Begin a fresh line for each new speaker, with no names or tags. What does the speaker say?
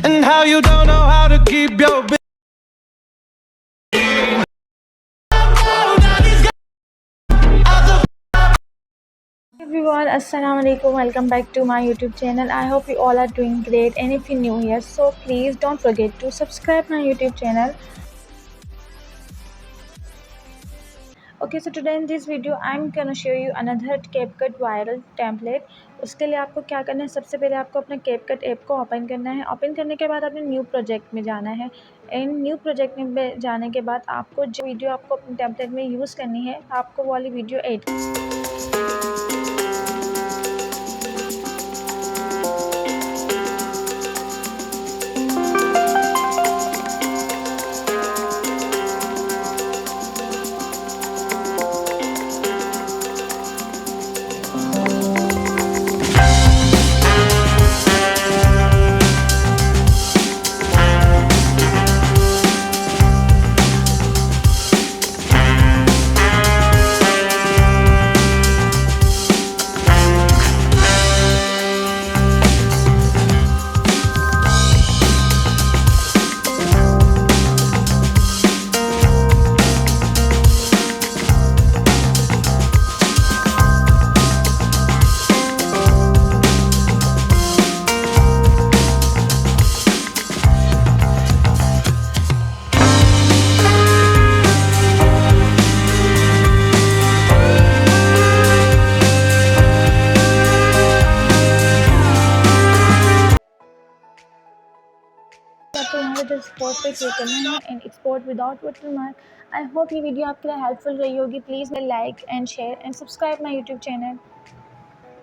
and how you don't know how to keep your
Everyone, assalamu alaikum. Welcome back to my YouTube channel. I hope you all are doing great, and if you're new here, so please don't forget to subscribe my YouTube channel. Okay, so today in this video I'm gonna show you another CapCut viral template. उसके लिए आपको क्या करना है, सबसे पहले आपको अपना CapCut ऐप को ओपन करना है। ओपन करने के बाद आपने न्यू प्रोजेक्ट में जाना है। इन न्यू प्रोजेक्ट में जाने के बाद आपको जो वीडियो आपको अपने टेम्पलेट में यूज़ करनी है, आपको वो वाली वीडियो एड आपको यहाँ पे एक्सपोर्ट पे क्लिक करना है and export without watermark. I hope ये वीडियो आपके लिए हेल्पफुल रही होगी। Please like and share and subscribe my YouTube channel.